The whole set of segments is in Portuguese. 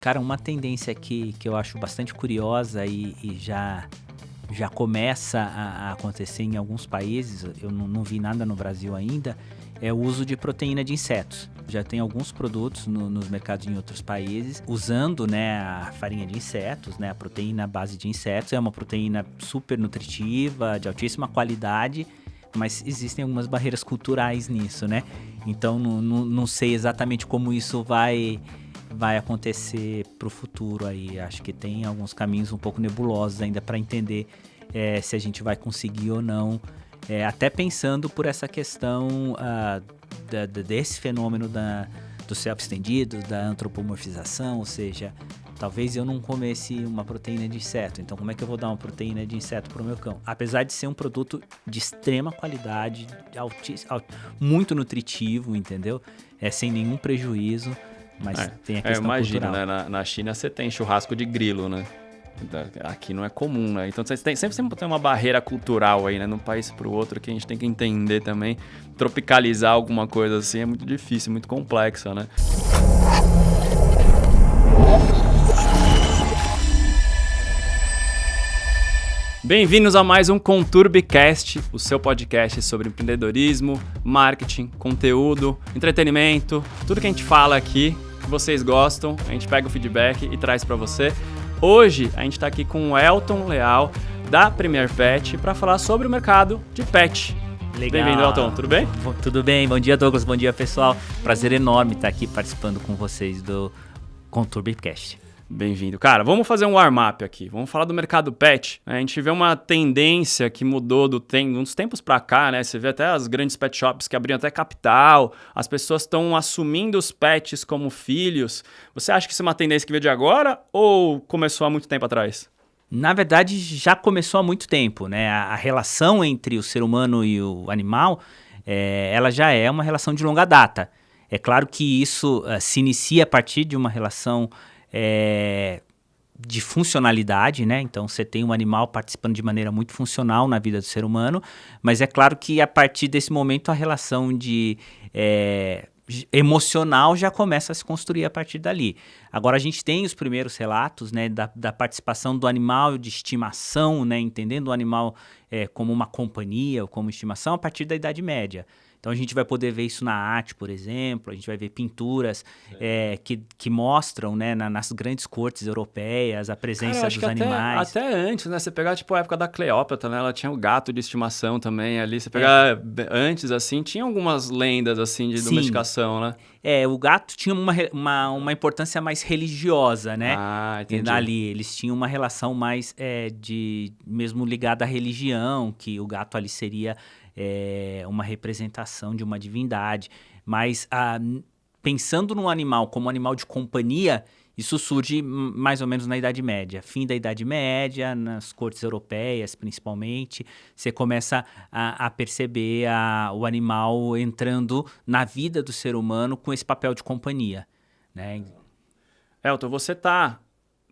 Cara, uma tendência que eu acho bastante curiosa e já começa a acontecer em alguns países, eu não vi nada no Brasil ainda, é o uso de proteína de insetos. Já tem alguns produtos nos mercados em outros países usando, né, a farinha de insetos, né, a proteína à base de insetos. É uma proteína super nutritiva, de altíssima qualidade, mas existem algumas barreiras culturais nisso, né? Então não sei exatamente como isso vai acontecer pro futuro aí. Acho que tem alguns caminhos um pouco nebulosos ainda para entender se a gente vai conseguir ou não. Até pensando por essa questão desse fenômeno do self estendido, da antropomorfização, ou seja, talvez eu não comesse uma proteína de inseto, então como é que eu vou dar uma proteína de inseto pro meu cão? Apesar de ser um produto de extrema qualidade, muito nutritivo, entendeu? Sem nenhum prejuízo, mas tem a questão imagina, cultural. né? Na China você tem churrasco de grilo, né? Aqui não é comum, né? Então sempre tem uma barreira cultural aí, né? De um país para o outro que a gente tem que entender também. Tropicalizar alguma coisa assim é muito difícil, muito complexa, né? Bem-vindos a mais um ConturbiCast, o seu podcast sobre empreendedorismo, marketing, conteúdo, entretenimento, tudo que a gente fala aqui, que vocês gostam, a gente pega o feedback e traz para você. Hoje a gente está aqui com o Elton Leal, da Premier Pet, para falar sobre o mercado de pet. Legal. Bem-vindo, Elton, tudo bem? Tudo bem, bom dia, Douglas, bom dia, pessoal. Prazer enorme estar aqui participando com vocês do ConturbiCast. Bem-vindo. Cara, vamos fazer um warm-up aqui. Vamos falar do mercado pet. A gente vê uma tendência que mudou uns tempos para cá, né? Você vê até as grandes pet shops que abriram até capital. As pessoas estão assumindo os pets como filhos. Você acha que isso é uma tendência que veio de agora ou começou há muito tempo atrás? Na verdade, já começou há muito tempo, né? A relação entre o ser humano e o animal, ela já é uma relação de longa data. É claro que isso se inicia a partir de uma relação de funcionalidade, né? Então você tem um animal participando de maneira muito funcional na vida do ser humano, mas é claro que a partir desse momento a relação emocional já começa a se construir a partir dali. Agora a gente tem os primeiros relatos, né, da participação do animal de estimação, né, entendendo o animal como uma companhia ou como estimação a partir da Idade Média. Então a gente vai poder ver isso na arte, por exemplo, a gente vai ver pinturas que mostram, né, nas grandes cortes europeias a presença dos animais. Até antes, né? Você pegar tipo a época da Cleópatra, né? Ela tinha o gato de estimação também ali. Você pegar antes, assim, tinha algumas lendas assim de domesticação, né? O gato tinha uma importância mais religiosa, né? Ah, entendi. Ali eles tinham uma relação mais mesmo ligada à religião, que o gato ali seria uma representação de uma divindade. Mas pensando no animal como animal de companhia, isso surge mais ou menos na Idade Média. Fim da Idade Média, nas cortes europeias principalmente, você começa a perceber o animal entrando na vida do ser humano com esse papel de companhia, né? Elton, você tá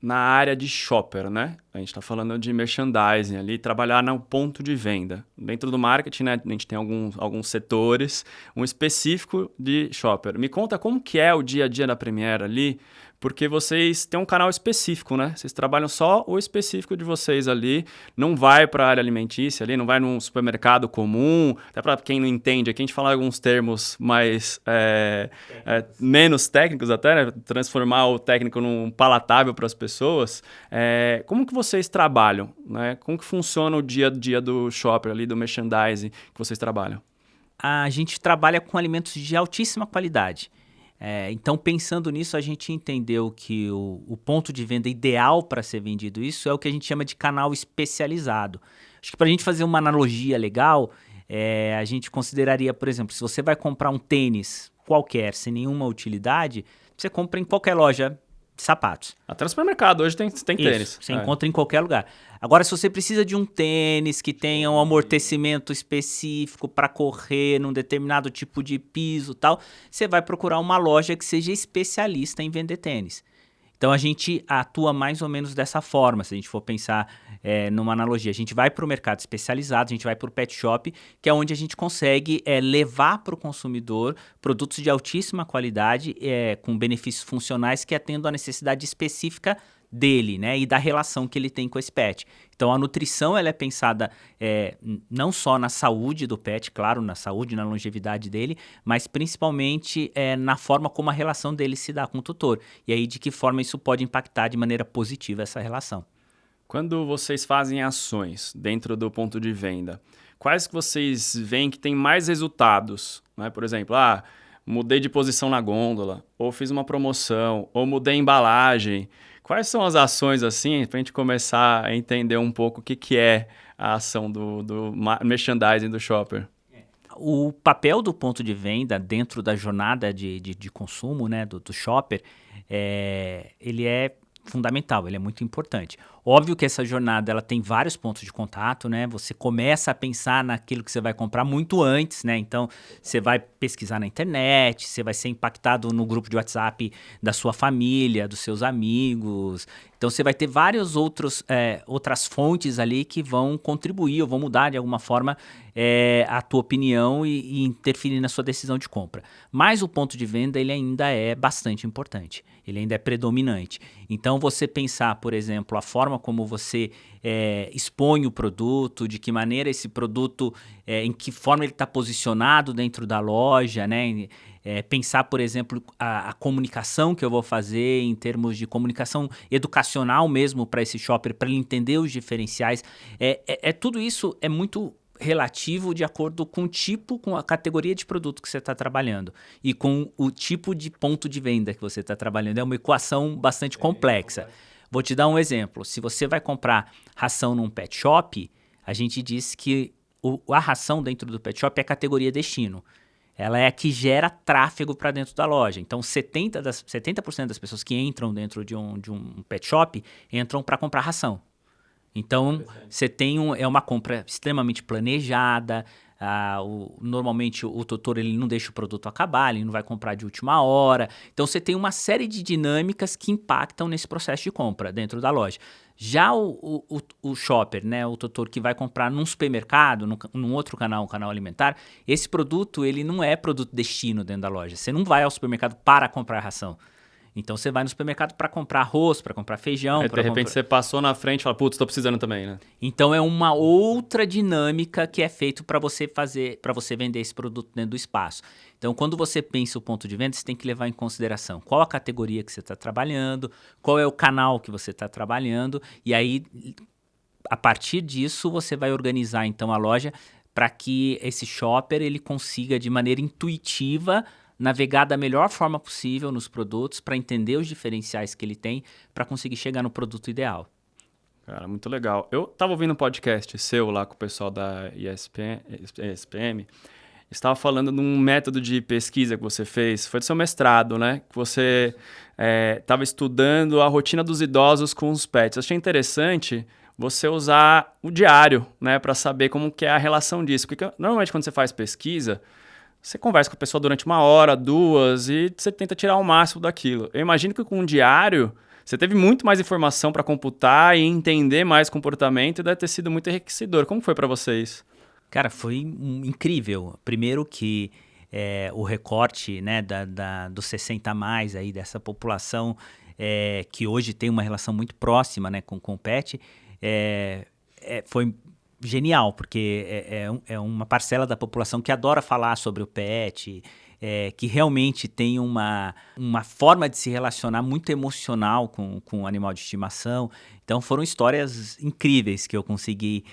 na área de shopper, né? A gente está falando de merchandising ali, trabalhar no ponto de venda. Dentro do marketing, né, a gente tem alguns setores, um específico de shopper. Me conta como que é o dia a dia da Premier ali, porque vocês têm um canal específico, né? Vocês trabalham só o específico de vocês ali, não vai para a área alimentícia ali, não vai num supermercado comum, até para quem não entende, aqui a gente fala alguns termos mais menos técnicos até, né? Transformar o técnico num palatável para as pessoas. Como que vocês trabalham, né? Como que funciona o dia a dia do shopper ali, do merchandising que vocês trabalham? A gente trabalha com alimentos de altíssima qualidade. Então, pensando nisso, a gente entendeu que o ponto de venda ideal para ser vendido isso é o que a gente chama de canal especializado. Acho que para a gente fazer uma analogia legal, a gente consideraria, por exemplo, se você vai comprar um tênis qualquer, sem nenhuma utilidade, você compra em qualquer loja de sapatos. Até no supermercado, hoje tem tênis. Você encontra em qualquer lugar. Agora, se você precisa de um tênis que tenha um amortecimento específico para correr num determinado tipo de piso e tal, você vai procurar uma loja que seja especialista em vender tênis. Então, a gente atua mais ou menos dessa forma, se a gente for pensar numa analogia. A gente vai para o mercado especializado, a gente vai para o pet shop, que é onde a gente consegue levar para o consumidor produtos de altíssima qualidade, com benefícios funcionais que atendam à necessidade específica dele, né, e da relação que ele tem com esse pet. Então, a nutrição ela é pensada não só na saúde do pet, claro, na saúde, na longevidade dele, mas principalmente na forma como a relação dele se dá com o tutor. E aí, de que forma isso pode impactar de maneira positiva essa relação. Quando vocês fazem ações dentro do ponto de venda, quais que vocês veem que tem mais resultados? Né? Por exemplo, mudei de posição na gôndola, ou fiz uma promoção, ou mudei a embalagem. Quais são as ações, assim, para a gente começar a entender um pouco o que é a ação do merchandising do shopper? O papel do ponto de venda dentro da jornada de consumo, né, do shopper, ele é fundamental, ele é muito importante. Óbvio que essa jornada ela tem vários pontos de contato, né? Você começa a pensar naquilo que você vai comprar muito antes, né? Então, você vai pesquisar na internet, você vai ser impactado no grupo de WhatsApp da sua família, dos seus amigos. Então, você vai ter várias outras fontes ali que vão contribuir ou vão mudar de alguma forma a tua opinião e interferir na sua decisão de compra. Mas o ponto de venda, ele ainda é bastante importante. Ele ainda é predominante. Então, você pensar, por exemplo, a forma como você expõe o produto, de que maneira esse produto, em que forma ele está posicionado dentro da loja, né? Pensar, por exemplo, a comunicação que eu vou fazer em termos de comunicação educacional mesmo para esse shopper, para ele entender os diferenciais. Tudo isso é muito relativo de acordo com o tipo, com a categoria de produto que você está trabalhando e com o tipo de ponto de venda que você está trabalhando. É uma equação bastante complexa. Vou te dar um exemplo. Se você vai comprar ração num pet shop, a gente diz que a ração dentro do pet shop é a categoria destino. Ela é a que gera tráfego para dentro da loja. Então, 70% das pessoas que entram dentro de um pet shop entram para comprar ração. Então, você tem uma compra extremamente planejada. Normalmente, o tutor ele não deixa o produto acabar, ele não vai comprar de última hora. Então, você tem uma série de dinâmicas que impactam nesse processo de compra dentro da loja. Já o shopper, né, o tutor que vai comprar num supermercado, num outro canal, um canal alimentar, esse produto ele não é produto destino dentro da loja. Você não vai ao supermercado para comprar ração. Então, você vai no supermercado para comprar arroz, para comprar feijão. De repente, você passou na frente e fala, putz, estou precisando também, né? Então, é uma outra dinâmica que é feito para você vender esse produto dentro do espaço. Então, quando você pensa o ponto de venda, você tem que levar em consideração qual a categoria que você está trabalhando, qual é o canal que você está trabalhando, e aí, a partir disso, você vai organizar, então, a loja para que esse shopper ele consiga, de maneira intuitiva, navegar da melhor forma possível nos produtos para entender os diferenciais que ele tem para conseguir chegar no produto ideal. Cara, muito legal. Eu estava ouvindo um podcast seu lá com o pessoal da ESPM, estava falando de um método de pesquisa que você fez, foi do seu mestrado, né? Que você estava estudando a rotina dos idosos com os pets. Eu achei interessante você usar o diário, né? Para saber como que é a relação disso. Porque normalmente quando você faz pesquisa, você conversa com a pessoa durante 1 hora, 2, e você tenta tirar o máximo daquilo. Eu imagino que com um diário, você teve muito mais informação para computar e entender mais comportamento e deve ter sido muito enriquecedor. Como foi para vocês? Cara, foi incrível. Primeiro que o recorte, né, dos 60 a mais aí, dessa população que hoje tem uma relação muito próxima, né, com o pet, foi genial, porque é uma parcela da população que adora falar sobre o pet, que realmente tem uma forma de se relacionar muito emocional com o animal de estimação. Então foram histórias incríveis que eu consegui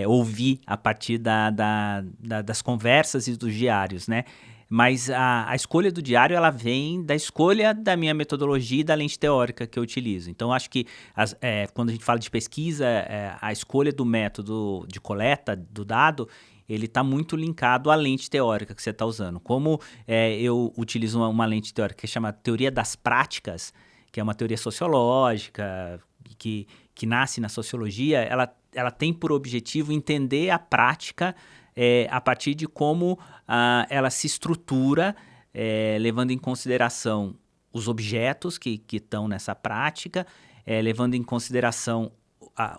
ouvir a partir das conversas e dos diários, né? Mas a escolha do diário ela vem da escolha da minha metodologia e da lente teórica que eu utilizo. Então, acho que quando a gente fala de pesquisa, a escolha do método de coleta do dado, ele está muito linkado à lente teórica que você está usando. Como eu utilizo uma lente teórica que chama teoria das práticas, que é uma teoria sociológica, que nasce na sociologia, ela tem por objetivo entender a prática a partir de como ela se estrutura, levando em consideração os objetos que estão nessa prática, levando em consideração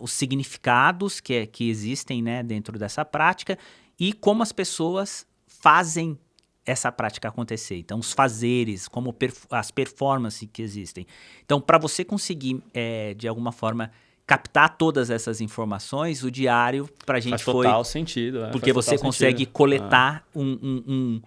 os significados que existem, né, dentro dessa prática e como as pessoas fazem essa prática acontecer. Então, os fazeres, como as performances que existem. Então, para você conseguir, de alguma forma, captar todas essas informações, o diário, para a gente foi... Faz total sentido. Porque você consegue coletar um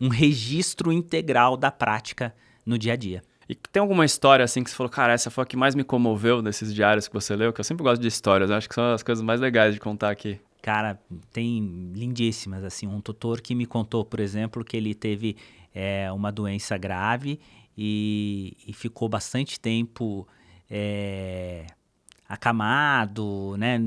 registro integral da prática no dia a dia. E tem alguma história assim que você falou, cara, essa foi a que mais me comoveu desses diários que você leu? Que eu sempre gosto de histórias, eu acho que são as coisas mais legais de contar aqui. Cara, tem lindíssimas, assim, um tutor que me contou, por exemplo, que ele teve uma doença grave e ficou bastante tempo acamado, né?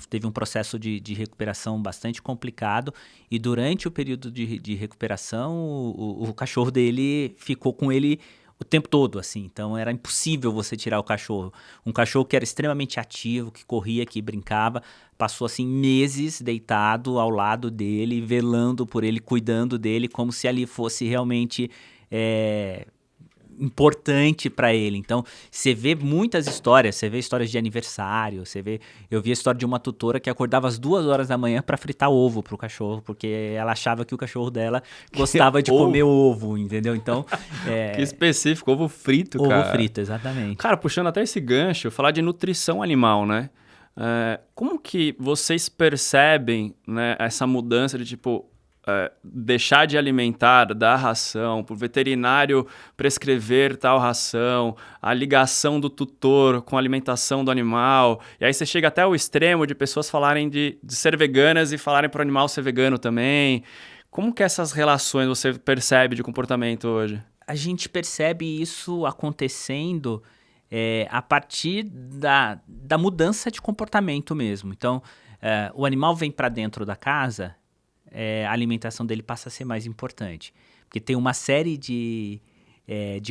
Teve um processo de recuperação bastante complicado e durante o período de recuperação o cachorro dele ficou com ele o tempo todo, assim, então era impossível você tirar o cachorro. Um cachorro que era extremamente ativo, que corria, que brincava, passou, assim, meses deitado ao lado dele, velando por ele, cuidando dele, como se ali fosse realmente importante para ele. Então, você vê muitas histórias, você vê histórias de aniversário, eu vi a história de uma tutora que acordava às 2 horas da manhã para fritar ovo pro cachorro, porque ela achava que o cachorro dela gostava de comer ovo, entendeu? Então, que específico, ovo frito, cara. Ovo frito, exatamente. Cara, puxando até esse gancho, falar de nutrição animal, né? Como que vocês percebem, né, essa mudança de tipo deixar de alimentar, dar ração, para o veterinário prescrever tal ração, a ligação do tutor com a alimentação do animal, e aí você chega até o extremo de pessoas falarem de ser veganas e falarem para o animal ser vegano também. Como que essas relações você percebe de comportamento hoje? A gente percebe isso acontecendo a partir da mudança de comportamento mesmo. Então, o animal vem para dentro da casa, a alimentação dele passa a ser mais importante. Porque tem uma série de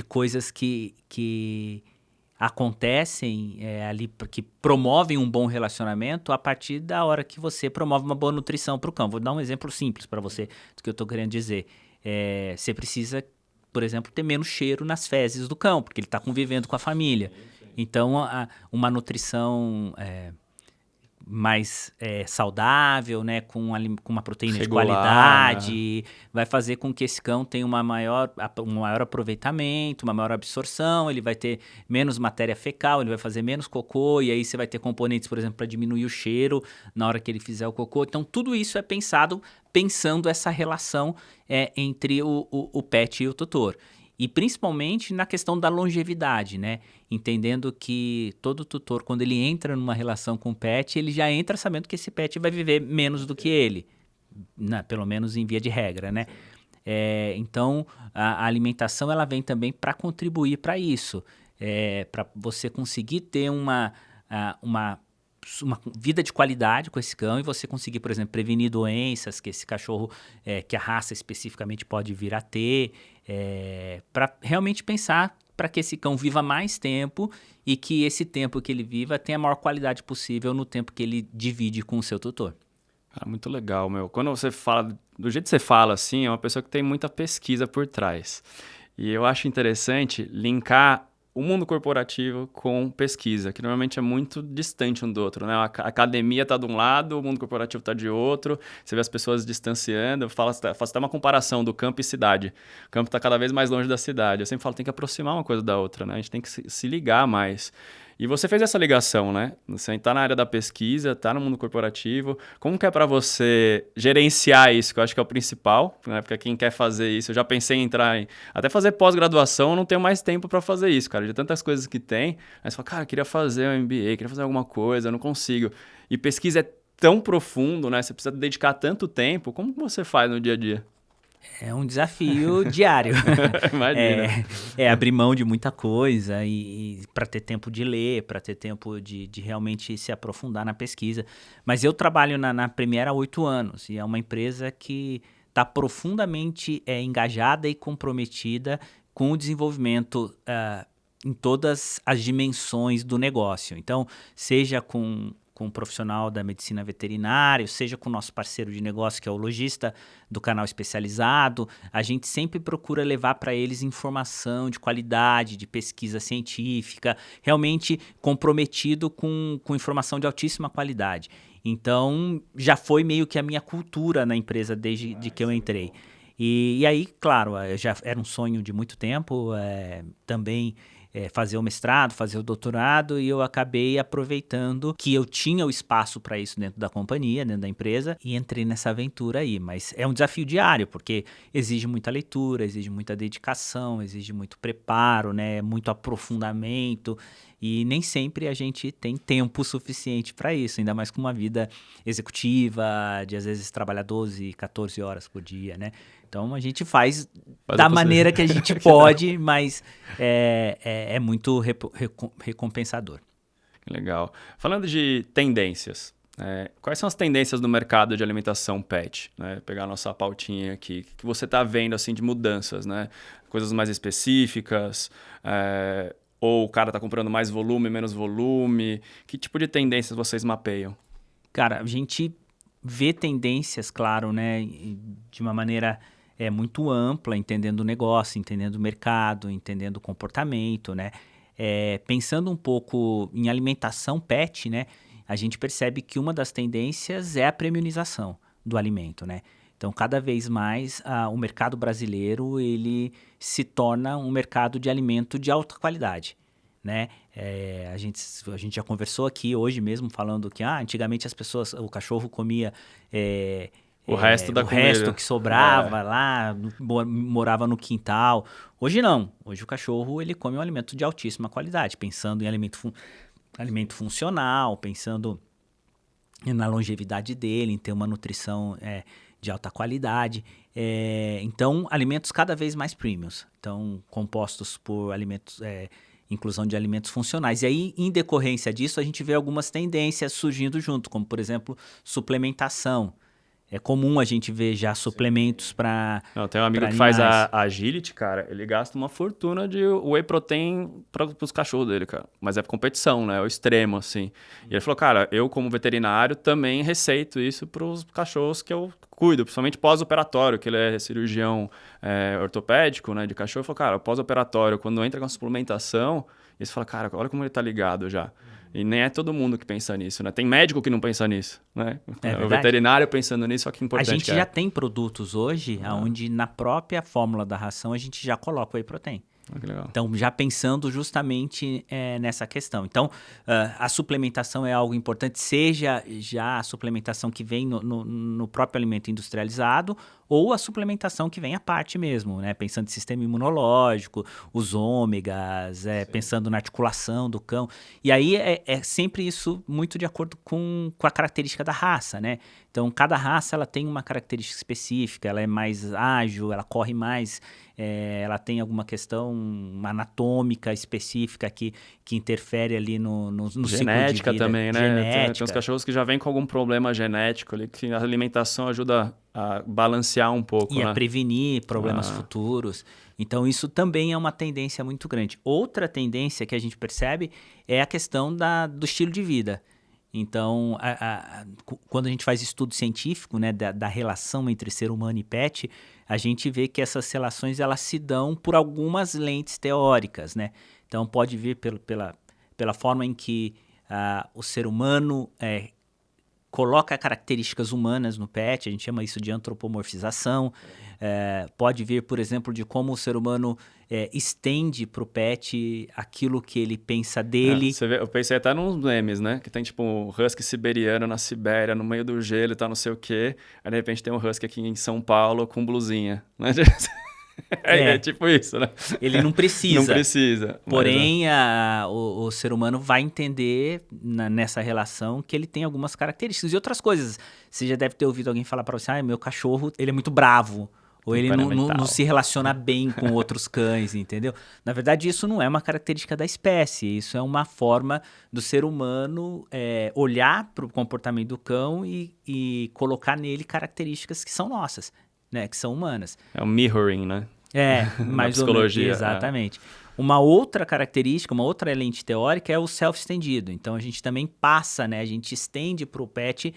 coisas que acontecem ali, que promovem um bom relacionamento a partir da hora que você promove uma boa nutrição para o cão. Vou dar um exemplo simples para você do que eu estou querendo dizer. Você precisa, por exemplo, ter menos cheiro nas fezes do cão, porque ele está convivendo com a família. Então, uma nutrição mais saudável, né, com uma proteína regular, de qualidade, né? Vai fazer com que esse cão tenha um maior aproveitamento, uma maior absorção, ele vai ter menos matéria fecal, ele vai fazer menos cocô, e aí você vai ter componentes, por exemplo, para diminuir o cheiro na hora que ele fizer o cocô. Então, tudo isso é pensando essa relação entre o pet e o tutor. E principalmente na questão da longevidade, né? Entendendo que todo tutor, quando ele entra numa relação com o pet, ele já entra sabendo que esse pet vai viver menos do que ele, né? Pelo menos em via de regra, né? Então, a alimentação ela vem também para contribuir para isso, para você conseguir ter uma vida de qualidade com esse cão e você conseguir, por exemplo, prevenir doenças que esse cachorro, que a raça especificamente pode vir a ter, para realmente pensar para que esse cão viva mais tempo e que esse tempo que ele viva tenha a maior qualidade possível no tempo que ele divide com o seu tutor. Muito legal, meu. Quando você fala, do jeito que você fala assim, é uma pessoa que tem muita pesquisa por trás. E eu acho interessante linkar o mundo corporativo com pesquisa, que normalmente é muito distante um do outro, né? A academia está de um lado, o mundo corporativo está de outro, você vê as pessoas distanciando, eu faço até uma comparação do campo e cidade. O campo está cada vez mais longe da cidade. Eu sempre falo, tem que aproximar uma coisa da outra, né? A gente tem que se ligar mais. E você fez essa ligação, né? Você está na área da pesquisa, está no mundo corporativo. Como que é para você gerenciar isso, que eu acho que é o principal, né? Porque quem quer fazer isso, eu já pensei em entrar até fazer pós-graduação, eu não tenho mais tempo para fazer isso, cara. De tantas coisas que tem, aí você fala, cara, eu queria fazer um MBA, queria fazer alguma coisa, eu não consigo. E pesquisa é tão profundo, né? Você precisa dedicar tanto tempo. Como que você faz no dia a dia? É um desafio diário. Imagina. Abrir mão de muita coisa e para ter tempo de ler, para ter tempo de realmente se aprofundar na pesquisa. Mas eu trabalho na Premier há 8 anos e é uma empresa que está profundamente engajada e comprometida com o desenvolvimento em todas as dimensões do negócio. Então, seja com com um profissional da medicina veterinária, seja com o nosso parceiro de negócio, que é o lojista do canal especializado, a gente sempre procura levar para eles informação de qualidade, de pesquisa científica, realmente comprometido com informação de altíssima qualidade. Então, já foi meio que a minha cultura na empresa desde que eu entrei. E aí, claro, já era um sonho de muito tempo, também fazer o mestrado, fazer o doutorado, e eu acabei aproveitando que eu tinha o espaço para isso dentro da companhia, dentro da empresa, e entrei nessa aventura aí. Mas é um desafio diário, porque exige muita leitura, exige muita dedicação, exige muito preparo, né, muito aprofundamento, e nem sempre a gente tem tempo suficiente para isso, ainda mais com uma vida executiva, de às vezes trabalhar 12, 14 horas por dia, né? Então a gente faz da maneira que a gente pode, mas é muito recompensador. Legal. Falando de tendências, quais são as tendências no mercado de alimentação pet? Né? Pegar a nossa pautinha aqui. O que você está vendo assim, de mudanças? Né? Coisas mais específicas? Ou o cara está comprando mais volume, menos volume? Que tipo de tendências vocês mapeiam? Cara, a gente vê tendências, claro, né, de uma maneira muito ampla, entendendo o negócio, entendendo o mercado, entendendo o comportamento, né? Pensando um pouco em alimentação pet, né, a gente percebe que uma das tendências é a premiumização do alimento, né? Então, cada vez mais, o mercado brasileiro ele se torna um mercado de alimento de alta qualidade, né? A gente já conversou aqui hoje mesmo falando que antigamente o cachorro comia o resto da comida. resto que sobrava lá, morava no quintal. Hoje não. Hoje o cachorro ele come um alimento de altíssima qualidade, pensando em alimento funcional, pensando na longevidade dele, em ter uma nutrição de alta qualidade. Então, alimentos cada vez mais premiums. Então, compostos por alimentos, inclusão de alimentos funcionais. E aí, em decorrência disso, a gente vê algumas tendências surgindo junto, como, por exemplo, suplementação. É comum a gente ver já suplementos para tem um amigo que faz a Agility, cara, ele gasta uma fortuna de whey protein para os cachorros dele, cara. Mas é competição, né? É o extremo, assim. E ele falou, cara, eu como veterinário também receito isso para os cachorros que eu cuido, principalmente pós-operatório, que ele é cirurgião ortopédico, né, de cachorro. Ele falou, cara, pós-operatório, quando entra com a suplementação, você fala, cara, olha como ele tá ligado já. E nem é todo mundo que pensa nisso, né? Tem médico que não pensa nisso, né? O veterinário pensando nisso, olha que importante. A gente já tem produtos hoje onde na própria fórmula da ração a gente já coloca o whey protein. Que legal. Então, já pensando justamente nessa questão. Então, a suplementação é algo importante, seja já a suplementação que vem no próprio alimento industrializado ou a suplementação que vem à parte mesmo, né? Pensando em sistema imunológico, os ômegas, pensando na articulação do cão. E aí é sempre isso muito de acordo com a característica da raça, né? Então, cada raça ela tem uma característica específica, ela é mais ágil, ela corre mais, ela tem alguma questão anatômica específica que interfere ali no ciclo de vida. Genética também, né? Tem uns cachorros que já vêm com algum problema genético ali, que a alimentação ajuda a balancear um pouco. E a prevenir problemas futuros. Então, isso também é uma tendência muito grande. Outra tendência que a gente percebe é a questão do estilo de vida. Então, quando a gente faz estudo científico, né, da relação entre ser humano e pet, a gente vê que essas relações elas se dão por algumas lentes teóricas, né? Então, pode vir pela forma em que o ser humano coloca características humanas no pet, a gente chama isso de antropomorfização. Pode vir, por exemplo, de como o ser humano estende para o pet aquilo que ele pensa dele. Você vê, eu pensei até nos memes, né? Que tem tipo um husky siberiano na Sibéria, no meio do gelo e tá não sei o quê. Aí de repente tem um husky aqui em São Paulo com blusinha, né? É tipo isso, né? Ele não precisa. Não precisa. Porém, o ser humano vai entender nessa relação que ele tem algumas características e outras coisas. Você já deve ter ouvido alguém falar para você, meu cachorro, ele é muito bravo. Ou ele não se relaciona bem com outros cães, entendeu? Na verdade, isso não é uma característica da espécie. Isso é uma forma do ser humano olhar para o comportamento do cão e colocar nele características que são nossas, né? Que são humanas. É o mirroring, né? Mais psicologia, ou menos. Exatamente. Uma outra característica, uma outra lente teórica é o self-estendido. Então, a gente também passa, né? A gente estende para o PET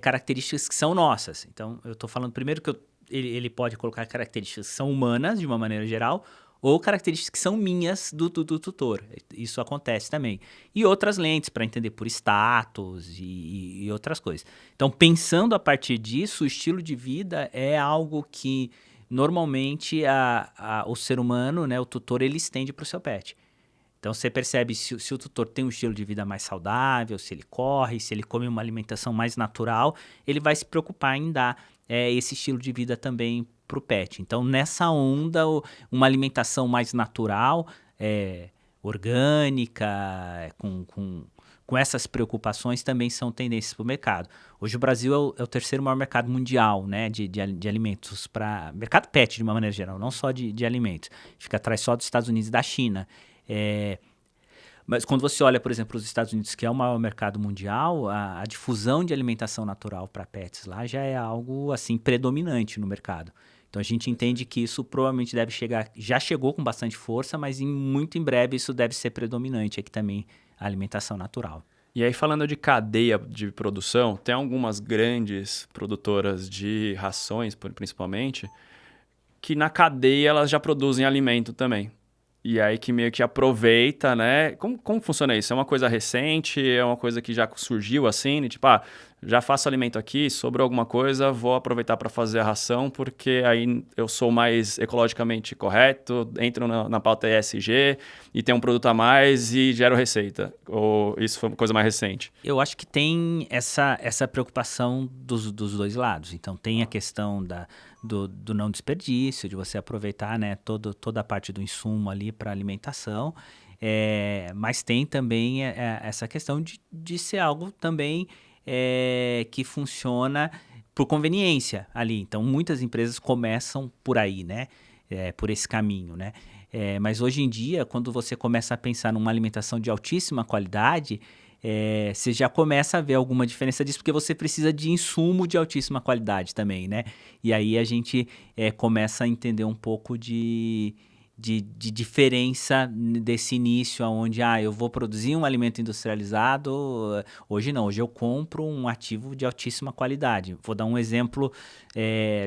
características que são nossas. Então, eu estou falando primeiro que ele pode colocar características que são humanas, de uma maneira geral, ou características que são minhas do tutor. Isso acontece também. E outras lentes para entender por status e outras coisas. Então, pensando a partir disso, o estilo de vida é algo que normalmente o ser humano, né, o tutor, ele estende para o seu pet. Então, você percebe se o tutor tem um estilo de vida mais saudável, se ele corre, se ele come uma alimentação mais natural, ele vai se preocupar em dar esse estilo de vida também para o pet. Então, nessa onda, uma alimentação mais natural, orgânica, com essas preocupações também são tendências para o mercado. Hoje o Brasil é o terceiro maior mercado mundial, né, de alimentos, para mercado pet de uma maneira geral, não só de alimentos. Fica atrás só dos Estados Unidos e da China. Mas quando você olha, por exemplo, os Estados Unidos, que é o maior mercado mundial, a difusão de alimentação natural para pets lá já é algo assim predominante no mercado. Então a gente entende que isso provavelmente deve chegar, já chegou com bastante força, mas muito em breve isso deve ser predominante aqui também, a alimentação natural. E aí, falando de cadeia de produção, tem algumas grandes produtoras de rações, principalmente, que na cadeia elas já produzem alimento também. E aí que meio que aproveita, né? Como funciona isso? É uma coisa recente? É uma coisa que já surgiu assim? Né? Tipo, já faço alimento aqui, sobrou alguma coisa, vou aproveitar para fazer a ração, porque aí eu sou mais ecologicamente correto, entro na pauta ESG e tenho um produto a mais e gero receita. Ou isso foi uma coisa mais recente? Eu acho que tem essa preocupação dos dois lados. Então, tem a questão do não desperdício, de você aproveitar, né, toda a parte do insumo ali para alimentação, mas tem também essa questão de ser algo também que funciona por conveniência ali. Então, muitas empresas começam por aí, né, por esse caminho, né. Mas hoje em dia, quando você começa a pensar numa alimentação de altíssima qualidade, você já começa a ver alguma diferença disso, porque você precisa de insumo de altíssima qualidade também, né? E aí a gente começa a entender um pouco de diferença desse início, onde eu vou produzir um alimento industrializado. Hoje não, hoje eu compro um ativo de altíssima qualidade. Vou dar um exemplo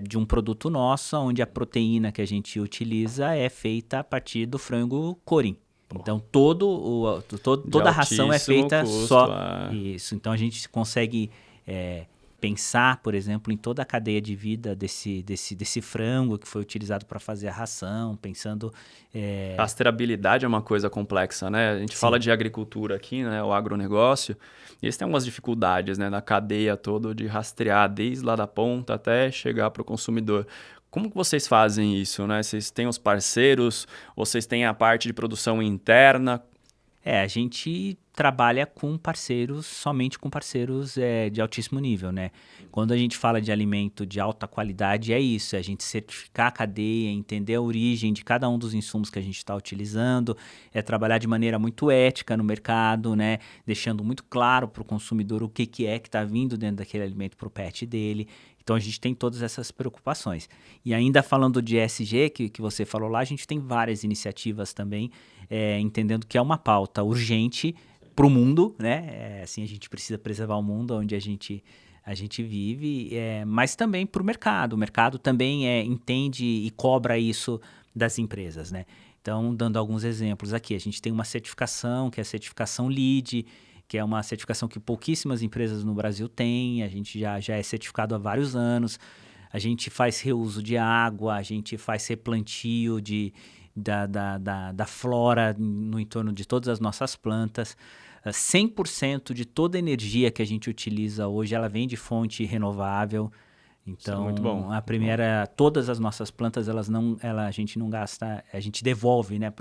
de um produto nosso, onde a proteína que a gente utiliza é feita a partir do frango corim. Então, toda a ração é feita custo, só isso. Então, a gente consegue pensar, por exemplo, em toda a cadeia de vida desse frango que foi utilizado para fazer a ração, pensando... A rastreabilidade é uma coisa complexa, né? A gente fala de agricultura aqui, né? O agronegócio, e eles têm algumas dificuldades, né? Na cadeia toda de rastrear desde lá da ponta até chegar para o consumidor. Como que vocês fazem isso, né? Vocês têm os parceiros, vocês têm a parte de produção interna? A gente trabalha somente com parceiros de altíssimo nível, né? Quando a gente fala de alimento de alta qualidade, é isso, é a gente certificar a cadeia, entender a origem de cada um dos insumos que a gente está utilizando, trabalhar de maneira muito ética no mercado, né? Deixando muito claro para o consumidor o que está vindo dentro daquele alimento para o pet dele. Então, a gente tem todas essas preocupações. E ainda falando de ESG, que você falou lá, a gente tem várias iniciativas também, entendendo que é uma pauta urgente para o mundo, né? Assim, a gente precisa preservar o mundo onde a gente vive, mas também para o mercado. O mercado também entende e cobra isso das empresas, né? Então, dando alguns exemplos aqui, a gente tem uma certificação, que é a certificação LEED, que é uma certificação que pouquíssimas empresas no Brasil têm. A gente já é certificado há vários anos. A gente faz reuso de água, a gente faz replantio da flora no entorno de todas as nossas plantas. 100% de toda a energia que a gente utiliza hoje, ela vem de fonte renovável. Então, muito bom, a primeira, todas as nossas plantas, a gente não gasta, a gente devolve, né,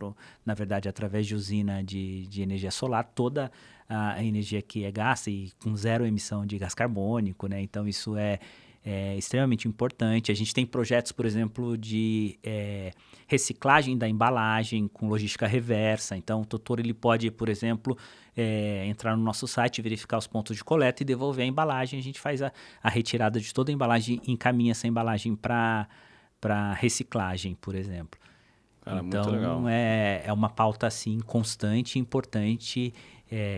na verdade, através de usina de energia solar, toda a energia que é gasta e com zero emissão de gás carbônico, né? Então, isso é extremamente importante. A gente tem projetos, por exemplo, de reciclagem da embalagem com logística reversa. Então, o tutor ele pode, por exemplo, entrar no nosso site, verificar os pontos de coleta e devolver a embalagem. A gente faz a retirada de toda a embalagem e encaminha essa embalagem para reciclagem, por exemplo. Cara, muito legal. Então, é uma pauta, assim, constante e importante,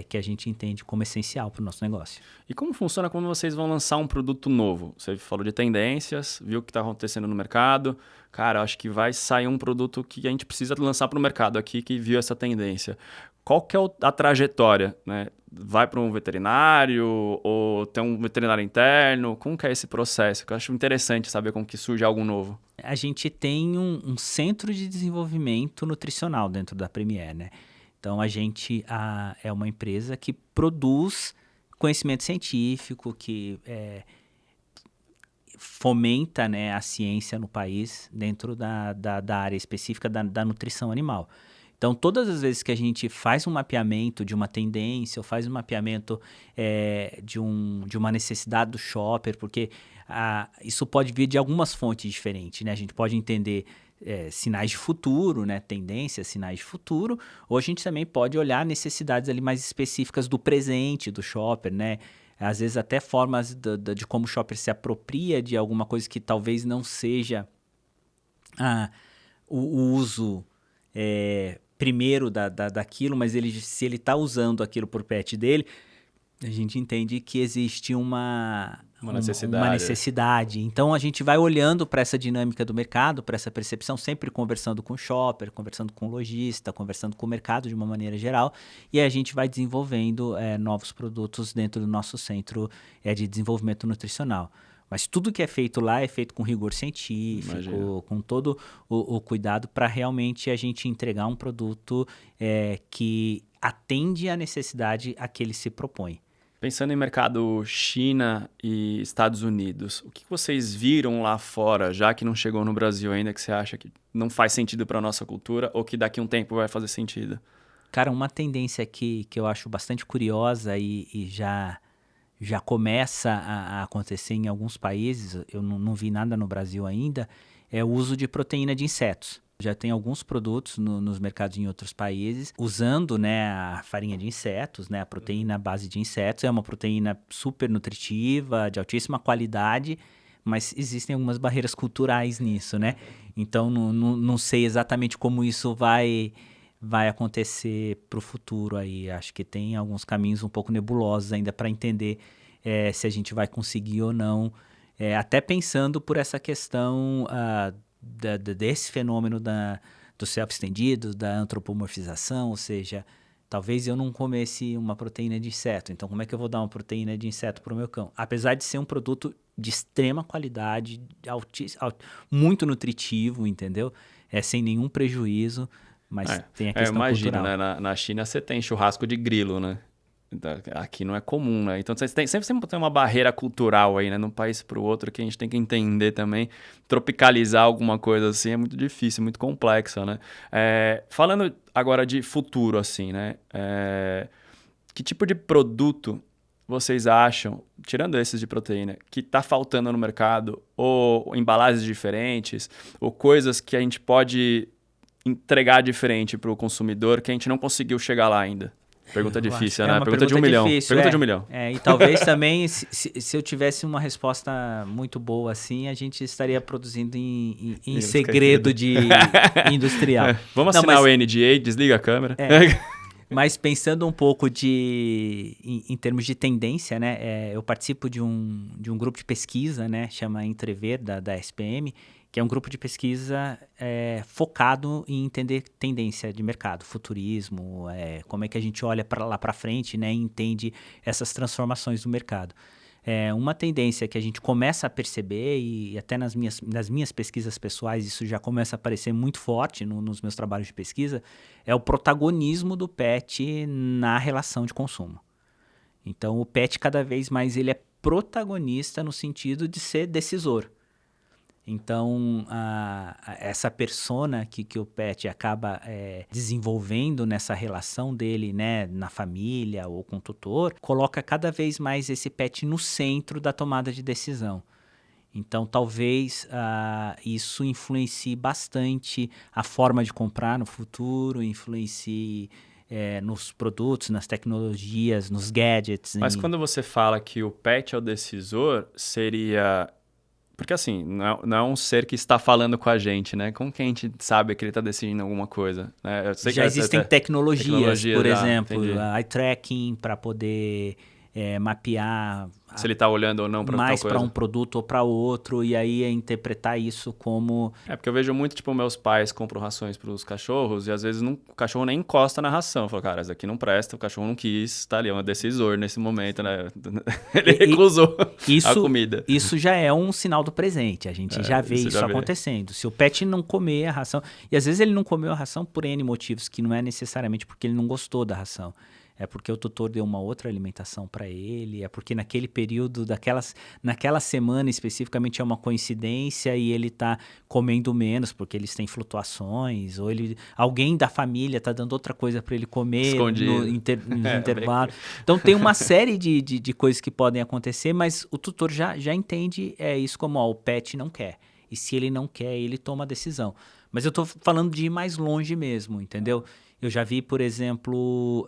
que a gente entende como essencial para o nosso negócio. E como funciona quando vocês vão lançar um produto novo? Você falou de tendências, viu o que está acontecendo no mercado. Cara, acho que vai sair um produto que a gente precisa lançar para o mercado aqui, que viu essa tendência. Qual que é a trajetória, né? Vai para um veterinário ou tem um veterinário interno? Como que é esse processo? Eu acho interessante saber como que surge algo novo. A gente tem um centro de desenvolvimento nutricional dentro da Premier, né? Então, a gente é uma empresa que produz conhecimento científico, que fomenta, né, a ciência no país dentro da área específica da nutrição animal. Então, todas as vezes que a gente faz um mapeamento de uma tendência ou faz um mapeamento de uma necessidade do shopper, porque isso pode vir de algumas fontes diferentes, né? A gente pode entender sinais de futuro, né? Tendências, sinais de futuro, ou a gente também pode olhar necessidades ali mais específicas do presente do shopper, né? Às vezes até formas de como o shopper se apropria de alguma coisa que talvez não seja o uso primeiro daquilo, mas se ele está usando aquilo por pet dele, a gente entende que existe uma necessidade. Então, a gente vai olhando para essa dinâmica do mercado, para essa percepção, sempre conversando com o shopper, conversando com o lojista, conversando com o mercado de uma maneira geral, e a gente vai desenvolvendo novos produtos dentro do nosso centro de desenvolvimento nutricional. Mas tudo que é feito lá é feito com rigor científico, Imagina. com todo o cuidado para realmente a gente entregar um produto que atende à necessidade a que ele se propõe. Pensando em mercado China e Estados Unidos, o que vocês viram lá fora, já que não chegou no Brasil ainda, que você acha que não faz sentido para a nossa cultura ou que daqui a um tempo vai fazer sentido? Cara, uma tendência que eu acho bastante curiosa e já começa a acontecer em alguns países, eu não vi nada no Brasil ainda, é o uso de proteína de insetos. Já tem alguns produtos nos mercados em outros países usando, né, a farinha de insetos, né, a proteína à base de insetos. É uma proteína super nutritiva, de altíssima qualidade, mas existem algumas barreiras culturais nisso, né? Então, não sei exatamente como isso vai acontecer para o futuro aí. Acho que tem alguns caminhos um pouco nebulosos ainda para entender se a gente vai conseguir ou não. Até pensando por essa questão desse fenômeno do self-estendido, da antropomorfização, ou seja, talvez eu não comesse uma proteína de inseto, então como é que eu vou dar uma proteína de inseto para o meu cão? Apesar de ser um produto de extrema qualidade, muito nutritivo, entendeu? Sem nenhum prejuízo, mas tem a questão imagino, cultural. né? Na China você tem churrasco de grilo, né? Aqui não é comum, né? Então sempre tem uma barreira cultural aí, né? De um país para o outro que a gente tem que entender também. Tropicalizar alguma coisa assim é muito difícil, muito complexo, né? Falando agora de futuro, assim, né? Que tipo de produto vocês acham, tirando esses de proteína, que está faltando no mercado? Ou embalagens diferentes? Ou coisas que a gente pode entregar diferente para o consumidor que a gente não conseguiu chegar lá ainda? Pergunta difícil, né? Pergunta de 1 milhão. Pergunta de 1 milhão. E talvez também, se eu tivesse uma resposta muito boa assim, a gente estaria produzindo em segredo de industrial. Vamos assinar o NDA, desliga a câmera. Mas pensando um pouco em termos de tendência, né? Eu participo de um grupo de pesquisa, né? Chama Entrever, da SPM, que é um grupo de pesquisa focado em entender tendência de mercado, futurismo, como é que a gente olha para lá para frente, né, e entende essas transformações do mercado. Uma tendência que a gente começa a perceber, e até nas minhas pesquisas pessoais isso já começa a aparecer muito forte nos meus trabalhos de pesquisa, é o protagonismo do pet na relação de consumo. Então o pet cada vez mais ele é protagonista no sentido de ser decisor. Então, essa persona que o pet acaba desenvolvendo nessa relação dele, né, na família ou com o tutor, coloca cada vez mais esse pet no centro da tomada de decisão. Então, talvez isso influencie bastante a forma de comprar no futuro, influencie nos produtos, nas tecnologias, nos gadgets. Mas quando você fala que o pet é o decisor, seria... Porque assim, não é um ser que está falando com a gente, né? Como que a gente sabe que ele está decidindo alguma coisa? Né? Eu sei Já que existem tecnologias, por exemplo, entendi. eye tracking para poder mapear Se ele está olhando ou não para tal mais coisa. para um produto ou para outro, e aí interpretar isso como... Porque eu vejo muito, tipo, meus pais compram rações para os cachorros e às vezes o cachorro nem encosta na ração. Eu falo, cara, isso aqui não presta, o cachorro não quis, tá ali, é um decisor nesse momento, né? Ele recusou a comida. Isso já é um sinal do presente, a gente já vê isso acontecendo. Se o pet não comer a ração, e às vezes ele não comeu a ração por N motivos, que não é necessariamente porque ele não gostou da ração. É porque o tutor deu uma outra alimentação para ele, é porque naquele período, naquela semana especificamente é uma coincidência e ele está comendo menos porque eles têm flutuações, ou alguém da família está dando outra coisa para ele comer no intervalo. Então tem uma série de coisas que podem acontecer, mas o tutor já entende isso como o pet não quer. E se ele não quer, ele toma a decisão. Mas eu estou falando de ir mais longe mesmo, entendeu? Eu já vi, por exemplo...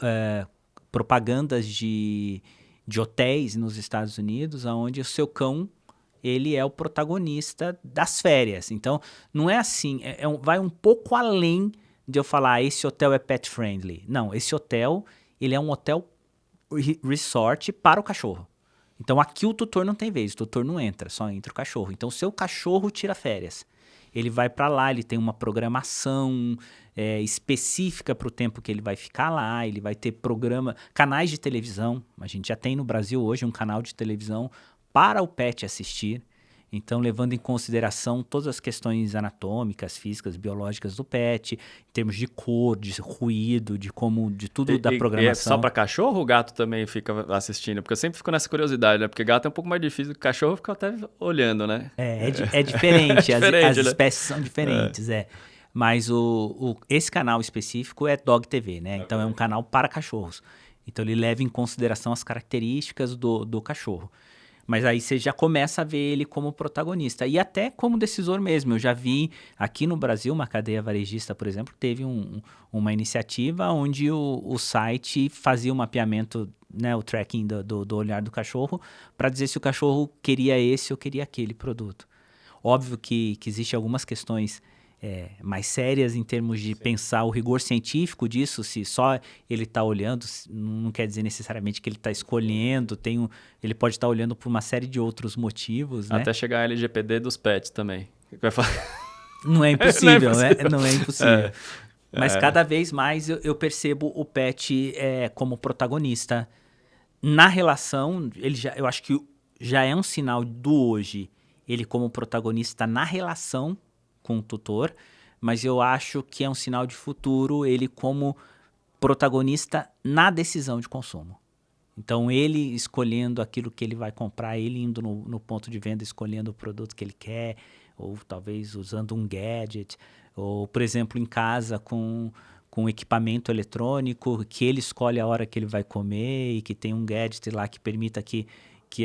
propagandas de hotéis nos Estados Unidos, onde o seu cão ele é o protagonista das férias. Então, não é assim, vai um pouco além de eu falar, esse hotel é pet friendly. Não, esse hotel ele é um hotel resort para o cachorro. Então, aqui o tutor não tem vez, o tutor não entra, só entra o cachorro. Então, o seu cachorro tira férias. Ele vai para lá, ele tem uma programação específica para o tempo que ele vai ficar lá, ele vai ter canais de televisão. A gente já tem no Brasil hoje um canal de televisão para o pet assistir. Então, levando em consideração todas as questões anatômicas, físicas, biológicas do pet, em termos de cor, de ruído, de tudo da programação. E é só para cachorro ou o gato também fica assistindo? Porque eu sempre fico nessa curiosidade, né? Porque gato é um pouco mais difícil, o cachorro fica até olhando, né? É diferente, as espécies são diferentes, Mas esse canal específico é Dog TV, né? Então é um canal para cachorros. Então ele leva em consideração as características do cachorro. Mas aí você já começa a ver ele como protagonista. E até como decisor mesmo. Eu já vi aqui no Brasil, uma cadeia varejista, por exemplo, teve uma iniciativa onde o site fazia o mapeamento, né, o tracking do olhar do cachorro, para dizer se o cachorro queria esse ou queria aquele produto. Óbvio que existem algumas questões mais sérias em termos de pensar o rigor científico disso, se só ele está olhando, não quer dizer necessariamente que ele está escolhendo, ele pode estar olhando por uma série de outros motivos, né? Até chegar a LGPD dos pets também. Não é impossível, né? Não é impossível. Mas cada vez mais eu percebo o pet como protagonista. Na relação, eu acho que já é um sinal do hoje, ele como protagonista na relação com o tutor, mas eu acho que é um sinal de futuro ele como protagonista na decisão de consumo. Então, ele escolhendo aquilo que ele vai comprar, ele indo no ponto de venda, escolhendo o produto que ele quer, ou talvez usando um gadget, ou, por exemplo, em casa com equipamento eletrônico, que ele escolhe a hora que ele vai comer e que tem um gadget lá que permita que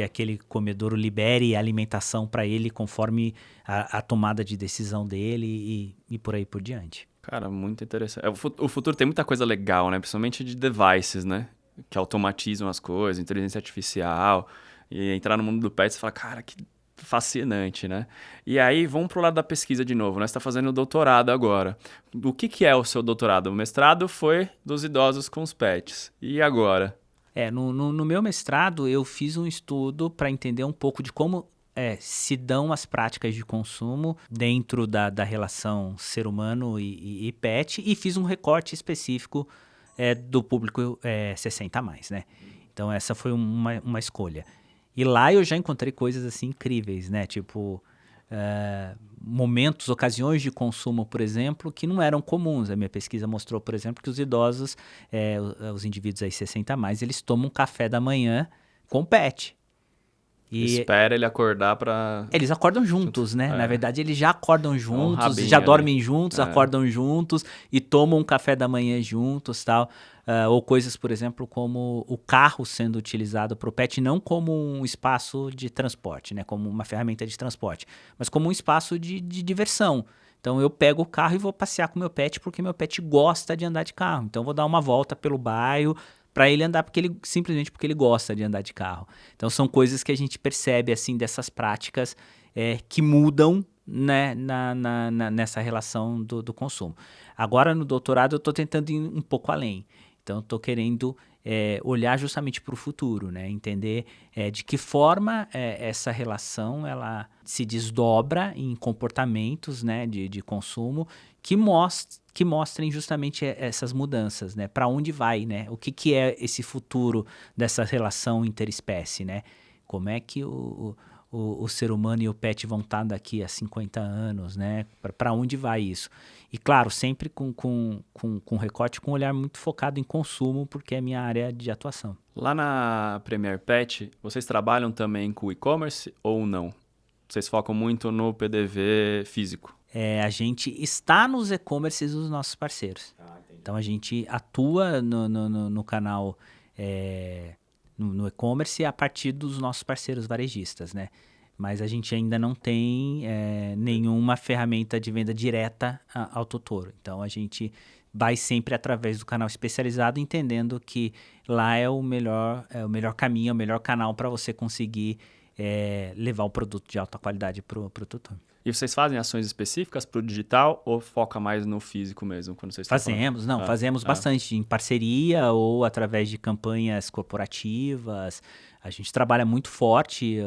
aquele comedouro libere a alimentação para ele conforme a tomada de decisão dele e por aí por diante. Cara, muito interessante. O futuro tem muita coisa legal, né? Principalmente de devices, né? Que automatizam as coisas, inteligência artificial. E entrar no mundo do pet, você fala, cara, que fascinante, né? E aí, vamos pro lado da pesquisa de novo, né? Você está fazendo doutorado agora. O que é o seu doutorado? O mestrado foi dos idosos com os pets. E agora? No meu mestrado, eu fiz um estudo para entender um pouco de como se dão as práticas de consumo dentro da relação ser humano e pet, e fiz um recorte específico do público 60+, né? Então, essa foi uma escolha. E lá eu já encontrei coisas assim incríveis, né? Tipo, momentos, ocasiões de consumo, por exemplo, que não eram comuns. A minha pesquisa mostrou, por exemplo, que os idosos, os indivíduos aí 60+, eles tomam café da manhã com pet. E espera ele acordar para... Eles acordam juntos, né? Na verdade, eles já acordam juntos, já dormem juntos, acordam juntos e tomam um café da manhã juntos, tal. Ou coisas, por exemplo, como o carro sendo utilizado para o pet, não como um espaço de transporte, né? Como uma ferramenta de transporte, mas como um espaço de diversão. Então, eu pego o carro e vou passear com meu pet porque meu pet gosta de andar de carro. Então, eu vou dar uma volta pelo bairro para ele andar simplesmente porque ele gosta de andar de carro. Então, são coisas que a gente percebe, assim, dessas práticas que mudam, né, nessa relação do consumo. Agora, no doutorado, eu estou tentando ir um pouco além. Então, eu estou querendo olhar justamente para o futuro, né? Entender de que forma essa relação ela se desdobra em comportamentos, né, de consumo que mostrem justamente essas mudanças, né? Para onde vai, né? O que é esse futuro dessa relação interespécie, né? Como é que o ser humano e o pet vão estar daqui a 50 anos, né? Para onde vai isso? E claro, sempre com recorte, com um olhar muito focado em consumo, porque é a minha área de atuação. Lá na Premier Pet, vocês trabalham também com e-commerce ou não? Vocês focam muito no PDV físico? A gente está nos e-commerces dos nossos parceiros. Então a gente atua no canal no e-commerce a partir dos nossos parceiros varejistas, né? Mas a gente ainda não tem nenhuma ferramenta de venda direta ao tutor. Então a gente vai sempre através do canal especializado, entendendo que lá é o melhor caminho, é o melhor canal para você conseguir levar o produto de alta qualidade para o tutor. E vocês fazem ações específicas para o digital ou foca mais no físico mesmo? Quando vocês Fazemos bastante em parceria ou através de campanhas corporativas. A gente trabalha muito forte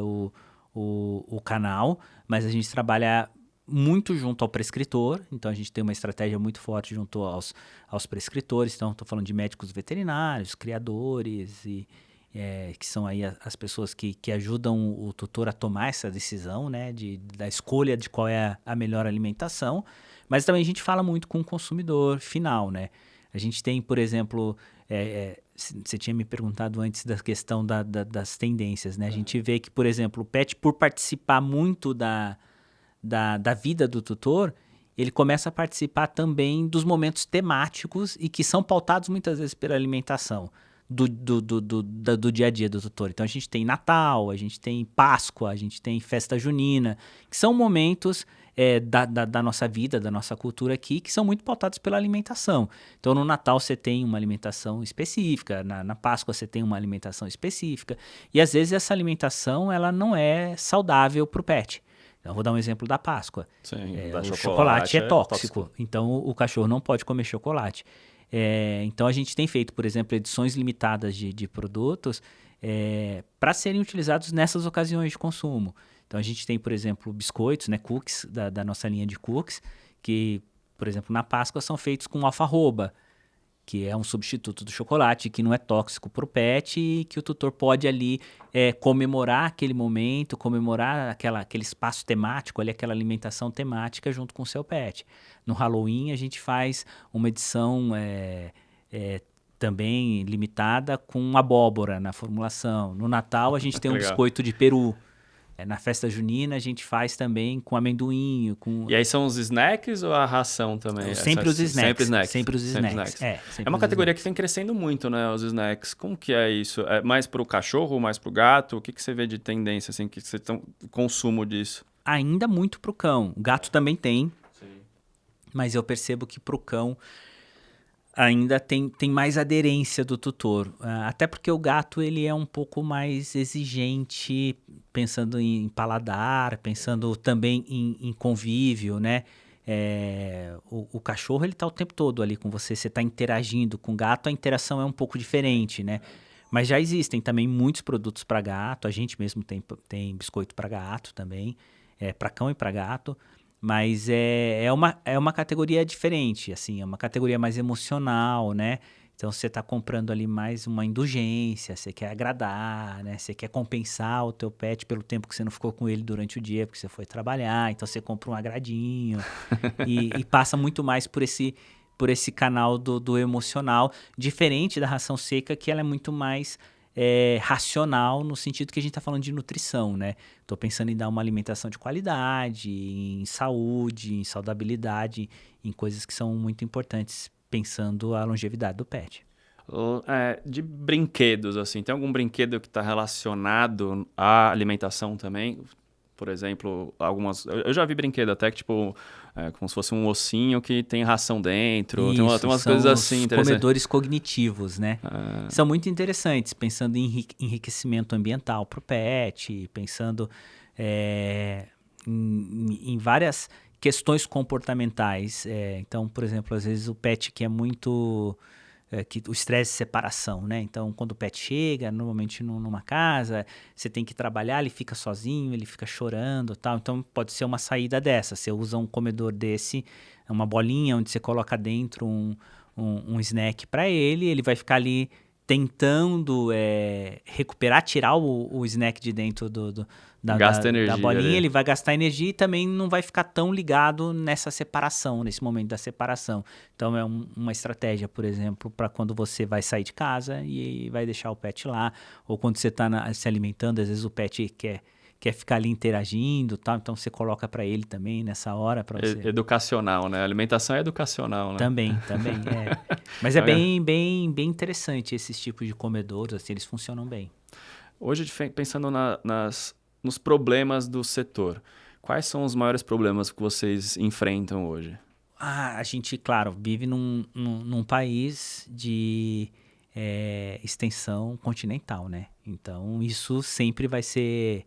o canal, mas a gente trabalha muito junto ao prescritor, então a gente tem uma estratégia muito forte junto aos prescritores. Então, estou falando de médicos veterinários, criadores que são aí as pessoas que ajudam o tutor a tomar essa decisão, né, da escolha de qual é a melhor alimentação, mas também a gente fala muito com o consumidor final, né? A gente tem, por exemplo, você tinha me perguntado antes da questão das tendências, né? A gente vê que, por exemplo, o pet, por participar muito da vida do tutor, ele começa a participar também dos momentos temáticos e que são pautados muitas vezes pela alimentação do dia a dia do tutor. Então a gente tem Natal, a gente tem Páscoa, a gente tem Festa Junina, que são momentos da nossa vida, da nossa cultura aqui, que são muito pautados pela alimentação. Então no Natal você tem uma alimentação específica, na Páscoa você tem uma alimentação específica, e às vezes essa alimentação ela não é saudável para o pet. Então, vou dar um exemplo da Páscoa. Sim, o chocolate é tóxico, então o cachorro não pode comer chocolate. Então a gente tem feito, por exemplo, edições limitadas de produtos para serem utilizados nessas ocasiões de consumo. Então a gente tem, por exemplo, biscoitos, né, cookies da nossa linha de cookies, que, por exemplo, na Páscoa são feitos com alfarroba, que é um substituto do chocolate, que não é tóxico para o pet e que o tutor pode ali comemorar aquele momento, comemorar aquele espaço temático, ali, aquela alimentação temática junto com o seu pet. No Halloween a gente faz uma edição também limitada com abóbora na formulação. No Natal a gente tem um biscoito de peru. Na festa junina a gente faz também com amendoim. E aí são os snacks ou a ração também? Sempre os snacks. Sempre os snacks. É uma categoria que vem crescendo muito, né? Os snacks. Como que é isso? É mais pro cachorro, mais pro gato? O que você vê de tendência, assim, que você tem consumo disso? Ainda muito pro cão. O gato também tem. Sim. Mas eu percebo que pro cão ainda tem mais aderência do tutor. Até porque o gato ele é um pouco mais exigente, pensando em paladar, pensando também em convívio, né? O cachorro ele tá o tempo todo ali com você está interagindo. Com o gato a interação é um pouco diferente, né? Mas já existem também muitos produtos para gato, a gente mesmo tem biscoito para gato também, para cão e para gato. Mas é uma categoria diferente, assim, é uma categoria mais emocional, né? Então você está comprando ali mais uma indulgência, você quer agradar, né? Você quer compensar o teu pet pelo tempo que você não ficou com ele durante o dia, porque você foi trabalhar, então você compra um agradinho e passa muito mais por esse canal do emocional, diferente da ração seca, que ela é muito mais racional, no sentido que a gente está falando de nutrição, né? Estou pensando em dar uma alimentação de qualidade, em saúde, em saudabilidade, em coisas que são muito importantes, pensando a longevidade do pet. De brinquedos, assim, tem algum brinquedo que está relacionado à alimentação também? Por exemplo, eu já vi brinquedo até que, tipo, como se fosse um ossinho que tem ração dentro. Isso, tem umas coisas assim interessantes. Comedores cognitivos, né? São muito interessantes, pensando em enriquecimento ambiental para o pet, pensando em várias questões comportamentais. Então, por exemplo, às vezes o pet que é muito... que o estresse de separação, né? Então, quando o pet chega, normalmente numa casa, você tem que trabalhar, ele fica sozinho, ele fica chorando e tal. Então, pode ser uma saída dessa. Você usa um comedor desse, uma bolinha onde você coloca dentro um snack para ele, ele vai ficar ali tentando recuperar, tirar o snack de dentro Gasta da energia bolinha, ali. ele vai gastar energia e também não vai ficar tão ligado nessa separação, nesse momento da separação. Então é uma estratégia, por exemplo, para quando você vai sair de casa e vai deixar o pet lá, ou quando você está se alimentando, às vezes o pet quer ficar ali interagindo, tal, então você coloca para ele também nessa hora para você... Educacional, né? A alimentação é educacional, né? Também, Mas é bem interessante esses tipos de comedouros, assim, eles funcionam bem. Hoje, pensando nos problemas do setor, quais são os maiores problemas que vocês enfrentam hoje? A gente, claro, vive num país de extensão continental, né? Então, isso sempre vai ser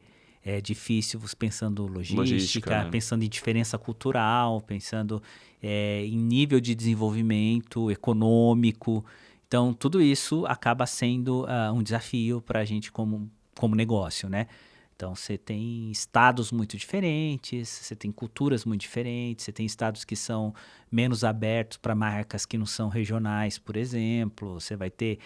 difícil, pensando logística, né? pensando em diferença cultural, pensando em nível de desenvolvimento econômico. Então, tudo isso acaba sendo um desafio para a gente como negócio, né? Então, você tem estados muito diferentes, você tem culturas muito diferentes, você tem estados que são menos abertos para marcas que não são regionais, por exemplo, você vai ter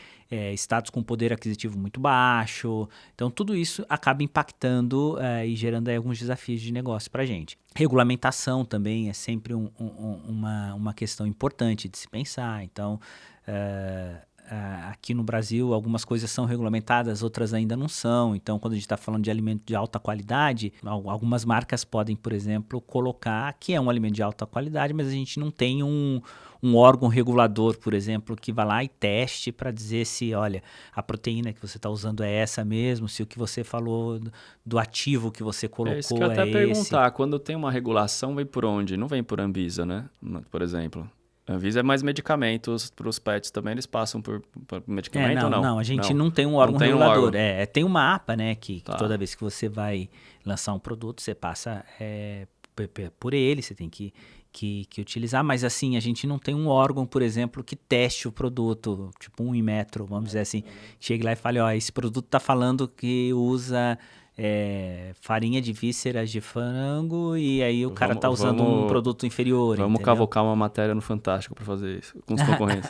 estados com poder aquisitivo muito baixo. Então, tudo isso acaba impactando e gerando aí alguns desafios de negócio para a gente. Regulamentação também é sempre uma questão importante de se pensar. Então, aqui no Brasil, algumas coisas são regulamentadas, outras ainda não são. Então, quando a gente está falando de alimento de alta qualidade, algumas marcas podem, por exemplo, colocar que é um alimento de alta qualidade, mas a gente não tem um órgão regulador, por exemplo, que vá lá e teste para dizer se, olha, a proteína que você está usando é essa mesmo, se o que você falou do ativo que você colocou é esse. É isso que eu até perguntar. Quando tem uma regulação, vem por onde? Não vem por Anvisa, né? Por exemplo. A Anvisa é mais medicamentos para os pets também, eles passam por medicamento ou não? Não, a gente não tem um órgão regulador. Tem uma APA, né, que Tá. toda vez que você vai lançar um produto, você passa por ele, você tem que utilizar, mas assim, a gente não tem um órgão, por exemplo, que teste o produto, tipo um Inmetro, vamos dizer assim, chegue lá e fale, ó, esse produto tá falando que usa farinha de vísceras de frango e aí o cara tá usando um produto inferior. Vamos entendeu? cavocar uma matéria no Fantástico para fazer isso, com os concorrentes.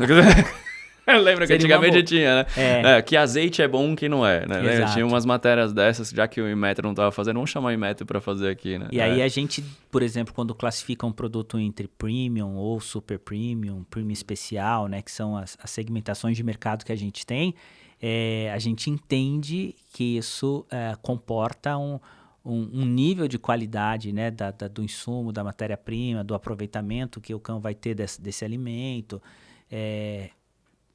Lembra que antigamente tinha, né? Que azeite é bom, que não é, né? Tinha umas matérias dessas, já que o Inmetro não estava fazendo, vamos chamar o Inmetro para fazer aqui, né? E aí a gente, por exemplo, quando classifica um produto entre premium ou super premium, premium especial, né? Que são as segmentações de mercado que a gente tem, a gente entende que isso comporta um nível de qualidade, né? Do insumo, da matéria-prima, do aproveitamento que o cão vai ter desse alimento,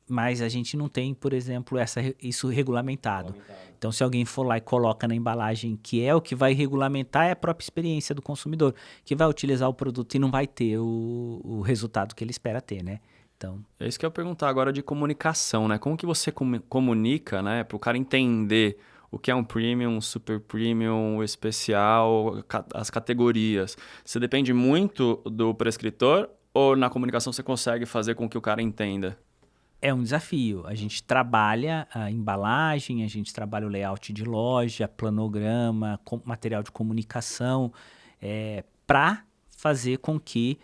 mas a gente não tem, por exemplo, isso regulamentado. Então, se alguém for lá e coloca na embalagem que é o que vai regulamentar, é a própria experiência do consumidor, que vai utilizar o produto e não vai ter o resultado que ele espera ter, né? Então... É isso que eu ia perguntar agora de comunicação, né? Como que você comunica, né? Para o cara entender o que é um premium, super premium, especial, as categorias. Você depende muito do prescritor ou na comunicação você consegue fazer com que o cara entenda? É um desafio. A gente trabalha a embalagem, a gente trabalha o layout de loja, planograma, material de comunicação, para fazer com que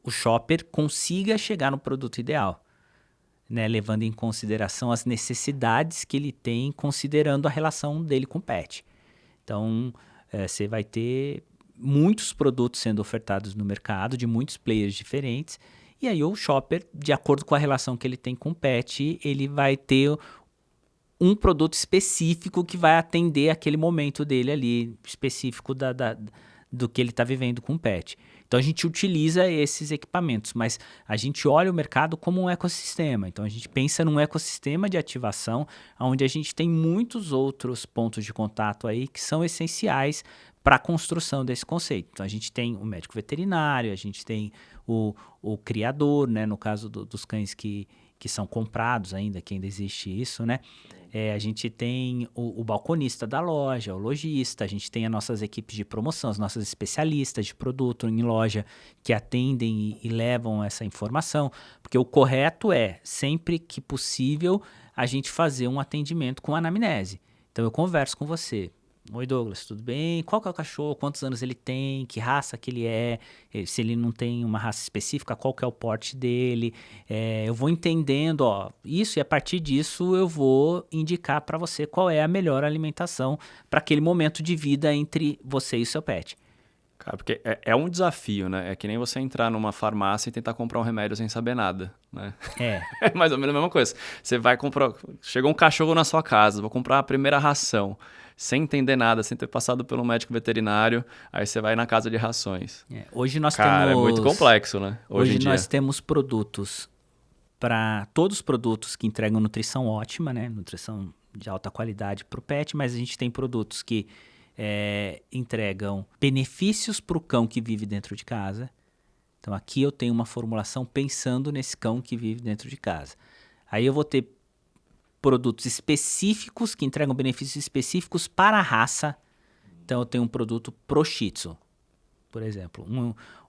o shopper consiga chegar no produto ideal, né? Levando em consideração as necessidades que ele tem, considerando a relação dele com o pet. Então, você vai ter muitos produtos sendo ofertados no mercado, de muitos players diferentes, e aí o shopper, de acordo com a relação que ele tem com o pet, ele vai ter um produto específico que vai atender aquele momento dele ali, específico do que ele está vivendo com o pet. Então a gente utiliza esses equipamentos, mas a gente olha o mercado como um ecossistema. Então a gente pensa num ecossistema de ativação, onde a gente tem muitos outros pontos de contato aí que são essenciais para a construção desse conceito. Então a gente tem o médico veterinário, a gente tem o criador, né, no caso dos cães que que são comprados ainda, que ainda existe isso, né? A gente tem o balconista da loja, o lojista, a gente tem as nossas equipes de promoção, as nossas especialistas de produto em loja que atendem e levam essa informação, porque o correto é, sempre que possível, a gente fazer um atendimento com anamnese. Então eu converso com você. Oi Douglas, tudo bem? Qual que é o cachorro? Quantos anos ele tem? Que raça que ele é? Se ele não tem uma raça específica, qual que é o porte dele? Eu vou entendendo, isso, e a partir disso eu vou indicar para você qual é a melhor alimentação para aquele momento de vida entre você e o seu pet. Cara, porque é um desafio, né? É que nem você entrar numa farmácia e tentar comprar um remédio sem saber nada, né? É mais ou menos a mesma coisa. Você vai comprar... Chegou um cachorro na sua casa, vou comprar a primeira ração, sem entender nada, sem ter passado pelo médico veterinário, aí você vai na casa de rações. Hoje nós Cara, temos... é muito complexo, né? Hoje nós temos produtos para todos os produtos que entregam nutrição ótima, né? Nutrição de alta qualidade para o pet, mas a gente tem produtos que entregam benefícios para o cão que vive dentro de casa. Então aqui eu tenho uma formulação pensando nesse cão que vive dentro de casa. Aí eu vou ter produtos específicos que entregam benefícios específicos para a raça. Então eu tenho um produto pro Shih Tzu, por exemplo.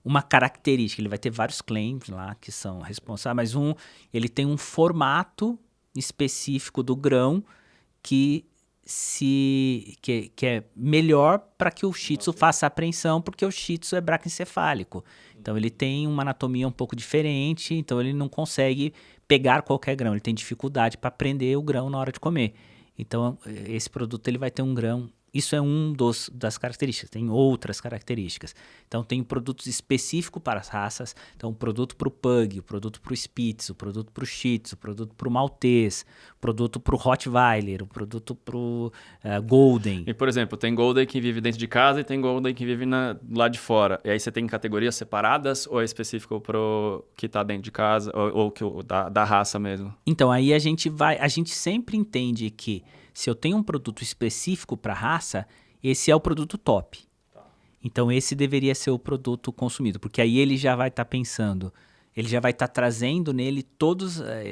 Uma característica, ele vai ter vários claims lá que são responsáveis, mas ele tem um formato específico do grão que é melhor para que o Shih Tzu faça a apreensão, porque o Shih Tzu é braquencefálico. Então ele tem uma anatomia um pouco diferente, então ele não consegue pegar qualquer grão, ele tem dificuldade para prender o grão na hora de comer. Então esse produto ele vai ter um grão. Isso é das características, tem outras características. Então, tem produtos específicos para as raças. Então, o produto para o Pug, o produto para o Spitz, o produto para o Shih Tzu, o produto para o Maltês, o produto para o Rottweiler, o produto para o Golden. E, por exemplo, tem Golden que vive dentro de casa e tem Golden que vive lá de fora. E aí você tem categorias separadas ou é específico para o que está dentro de casa ou da raça mesmo? Então, aí a gente sempre entende que se eu tenho um produto específico para raça, esse é o produto top. Então, esse deveria ser o produto consumido, porque aí ele já vai estar pensando, ele já vai estar trazendo nele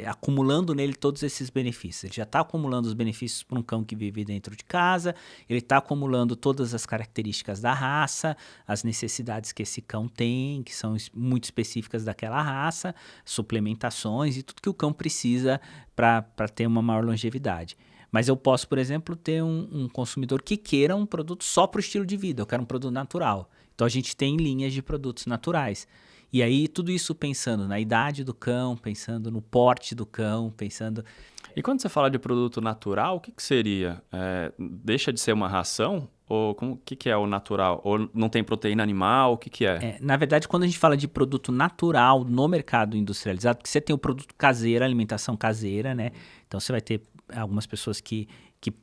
acumulando nele todos esses benefícios. Ele já está acumulando os benefícios para um cão que vive dentro de casa, ele está acumulando todas as características da raça, as necessidades que esse cão tem, que são muito específicas daquela raça, suplementações e tudo que o cão precisa para ter uma maior longevidade. Mas eu posso, por exemplo, ter um consumidor que queira um produto só para o estilo de vida. Eu quero um produto natural. Então, a gente tem linhas de produtos naturais. E aí, tudo isso pensando na idade do cão, pensando no porte do cão, pensando... E quando você fala de produto natural, o que seria? Deixa de ser uma ração? Ou o que é o natural? Ou não tem proteína animal? O que é? Na verdade, quando a gente fala de produto natural no mercado industrializado, porque você tem o produto caseiro, a alimentação caseira, né? Então, você vai ter algumas pessoas que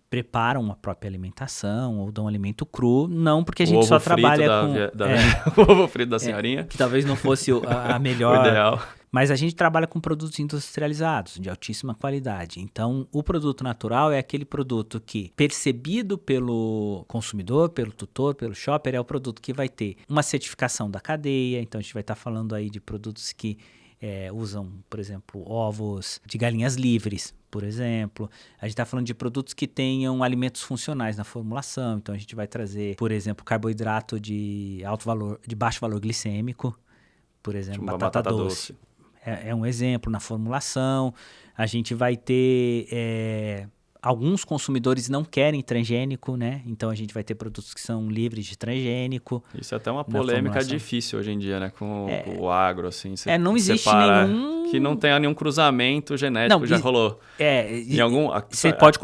preparam a própria alimentação ou dão alimento cru, não porque a gente só trabalha com... O ovo frito da senhorinha. Que talvez não fosse a melhor... O ideal. Mas a gente trabalha com produtos industrializados, de altíssima qualidade. Então, o produto natural é aquele produto que, percebido pelo consumidor, pelo tutor, pelo shopper, é o produto que vai ter uma certificação da cadeia. Então, a gente vai estar falando aí de produtos que usam, por exemplo, ovos de galinhas livres, por exemplo. A gente está falando de produtos que tenham alimentos funcionais na formulação. Então, a gente vai trazer, por exemplo, carboidrato de alto valor, de baixo valor glicêmico, por exemplo, tipo batata doce. É um exemplo na formulação. A gente vai ter... alguns consumidores não querem transgênico, né? Então, a gente vai ter produtos que são livres de transgênico. Isso é até uma polêmica difícil hoje em dia, né? Com o agro, assim. Não existe nenhum... Que não tenha nenhum cruzamento genético, já rolou. Você pode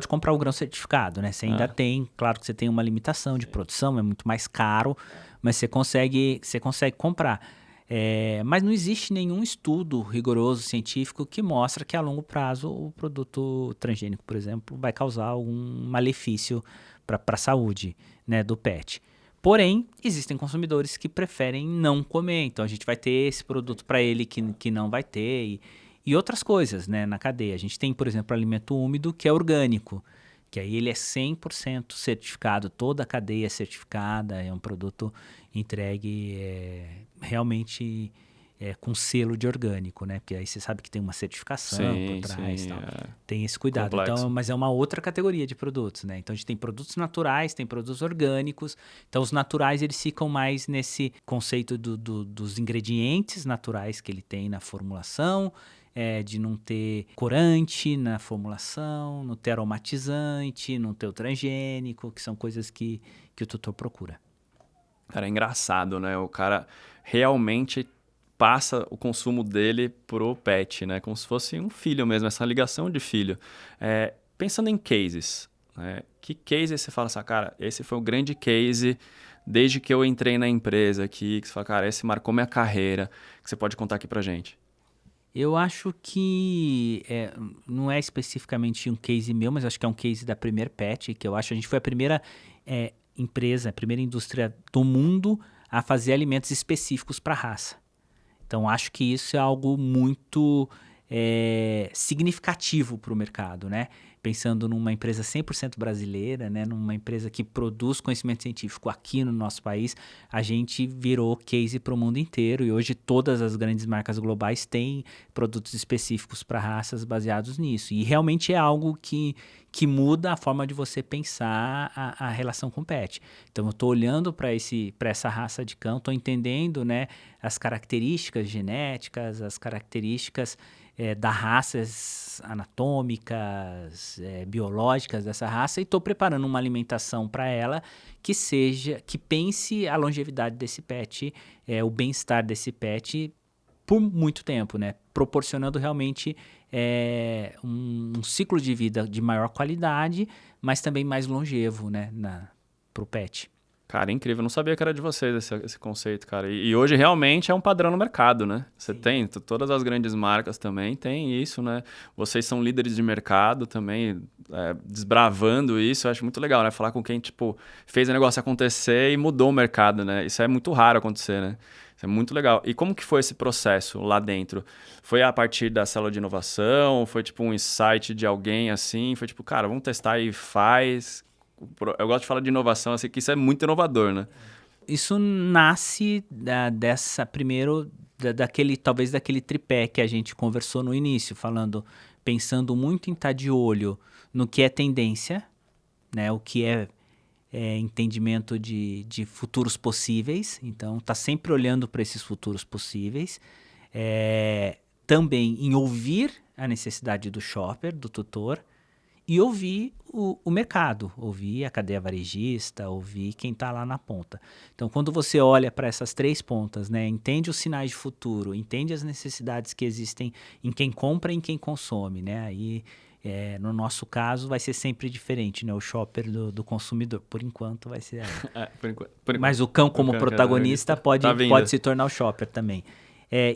comprar o grão certificado, né? Você ainda tem, claro que você tem uma limitação de produção, é muito mais caro, mas você consegue comprar. Mas não existe nenhum estudo rigoroso científico que mostra que a longo prazo o produto transgênico, por exemplo, vai causar algum malefício para a saúde, né, do pet. Porém, existem consumidores que preferem não comer, então a gente vai ter esse produto para ele que não vai ter e outras coisas, né, na cadeia. A gente tem, por exemplo, alimento úmido que é orgânico, que aí ele é 100% certificado, toda a cadeia é certificada, é um produto entregue realmente com selo de orgânico, né? Porque aí você sabe que tem uma certificação por trás e tal. Tem esse cuidado. Então, mas é uma outra categoria de produtos, né? Então a gente tem produtos naturais, tem produtos orgânicos. Então os naturais eles ficam mais nesse conceito dos ingredientes naturais que ele tem na formulação, de não ter corante na formulação, não ter aromatizante, não ter o transgênico, que são coisas que o tutor procura. Cara, é engraçado, né? O cara realmente passa o consumo dele pro pet, né? Como se fosse um filho mesmo, essa ligação de filho. Pensando em cases, né? Que case você fala assim, cara, esse foi o grande case desde que eu entrei na empresa aqui, que você fala, cara, esse marcou minha carreira, que você pode contar aqui pra gente? Eu acho que não é especificamente um case meu, mas acho que é um case da Premier Pet, que a gente foi a primeira empresa, a primeira indústria do mundo a fazer alimentos específicos para raça. Então, acho que isso é algo muito significativo para o mercado, né? Pensando numa empresa 100% brasileira, né? Numa empresa que produz conhecimento científico aqui no nosso país, a gente virou case para o mundo inteiro e hoje todas as grandes marcas globais têm produtos específicos para raças baseados nisso. E realmente é algo que muda a forma de você pensar a relação com o pet. Então, eu estou olhando para essa raça de cão, estou entendendo, né, as características genéticas, as características das raças anatômicas, biológicas dessa raça e estou preparando uma alimentação para ela que pense a longevidade desse pet, o bem-estar desse pet por muito tempo, né? Proporcionando realmente um ciclo de vida de maior qualidade, mas também mais longevo, né, para o pet. Cara, incrível. Eu não sabia que era de vocês esse conceito, cara. E hoje realmente é um padrão no mercado, né? Você tem, todas as grandes marcas também têm isso, né? Vocês são líderes de mercado também, desbravando isso. Eu acho muito legal, né? Falar com quem, tipo, fez o negócio acontecer e mudou o mercado, né? Isso é muito raro acontecer, né? Isso é muito legal. E como que foi esse processo lá dentro? Foi a partir da célula de inovação? Foi tipo um insight de alguém assim? Foi tipo, cara, vamos testar e faz... Eu gosto de falar de inovação, assim, que isso é muito inovador, né? Isso nasce talvez daquele tripé que a gente conversou no início, pensando muito em estar de olho no que é tendência, né? O que é entendimento de futuros possíveis. Então, tá sempre olhando para esses futuros possíveis. Também em ouvir a necessidade do shopper, do tutor, e ouvir o mercado, ouvir a cadeia varejista, ouvir quem está lá na ponta. Então, quando você olha para essas três pontas, né, entende os sinais de futuro, entende as necessidades que existem em quem compra e em quem consome, né? Aí, no nosso caso, vai ser sempre diferente, né? O shopper do consumidor. Por enquanto, vai ser... Por enquanto. Mas o cão como protagonista pode se tornar o shopper também.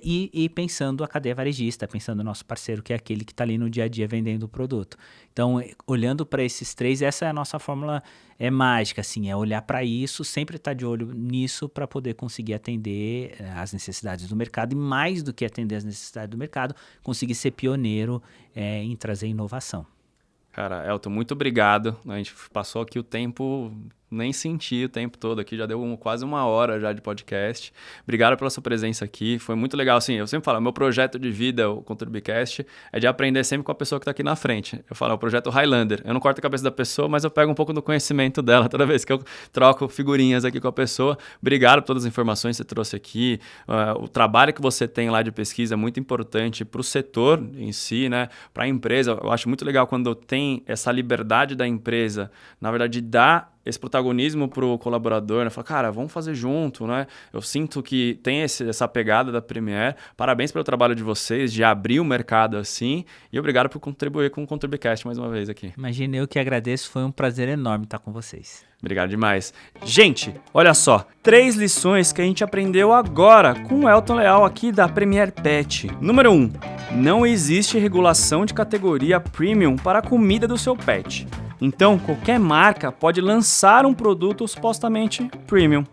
E pensando a cadeia varejista, pensando o nosso parceiro, que é aquele que está ali no dia a dia vendendo o produto. Então, olhando para esses três, essa é a nossa fórmula mágica, assim, olhar para isso, sempre estar de olho nisso para poder conseguir atender as necessidades do mercado e mais do que atender as necessidades do mercado, conseguir ser pioneiro em trazer inovação. Cara, Elton, muito obrigado. A gente passou aqui o tempo, nem senti o tempo todo aqui, já deu quase 1 hora já de podcast. Obrigado pela sua presença aqui, foi muito legal. Assim, eu sempre falo, meu projeto de vida, o Contribcast, é de aprender sempre com a pessoa que está aqui na frente. Eu falo, é o projeto Highlander. Eu não corto a cabeça da pessoa, mas eu pego um pouco do conhecimento dela toda vez que eu troco figurinhas aqui com a pessoa. Obrigado por todas as informações que você trouxe aqui. O trabalho que você tem lá de pesquisa é muito importante para o setor em si, né? Para a empresa. Eu acho muito legal quando tem essa liberdade da empresa, na verdade, dar esse protagonismo para o colaborador, né? Fala, cara, vamos fazer junto, né? Eu sinto que tem essa pegada da Premier. Parabéns pelo trabalho de vocês, de abrir o mercado assim. E obrigado por contribuir com o Contribcast mais uma vez aqui. Imagina, eu que agradeço. Foi um prazer enorme estar com vocês. Obrigado demais. Gente, olha só. 3 lições que a gente aprendeu agora com o Elton Leal aqui da Premier Pet. Número 1. Não existe regulação de categoria premium para a comida do seu pet. Então, qualquer marca pode lançar um produto supostamente premium.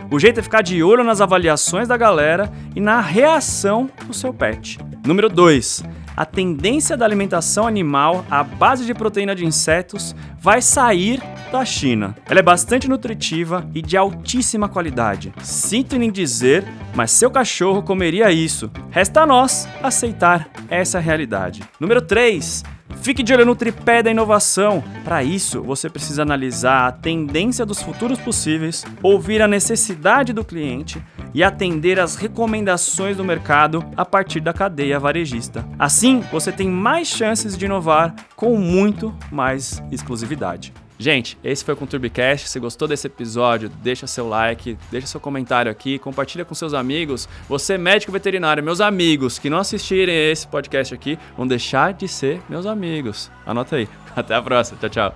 O jeito é ficar de olho nas avaliações da galera e na reação do seu pet. Número 2. a tendência da alimentação animal à base de proteína de insetos vai sair da China. Ela é bastante nutritiva e de altíssima qualidade. Sinto em dizer, mas seu cachorro comeria isso. Resta a nós aceitar essa realidade. Número 3. Fique de olho no tripé da inovação. Para isso, você precisa analisar a tendência dos futuros possíveis, ouvir a necessidade do cliente e atender às recomendações do mercado a partir da cadeia varejista. Assim, você tem mais chances de inovar com muito mais exclusividade. Gente, esse foi o ConturbiCast. Se gostou desse episódio, deixa seu like, deixa seu comentário aqui, compartilha com seus amigos. Você, médico veterinário, meus amigos que não assistirem esse podcast aqui, vão deixar de ser meus amigos. Anota aí. Até a próxima. Tchau, tchau.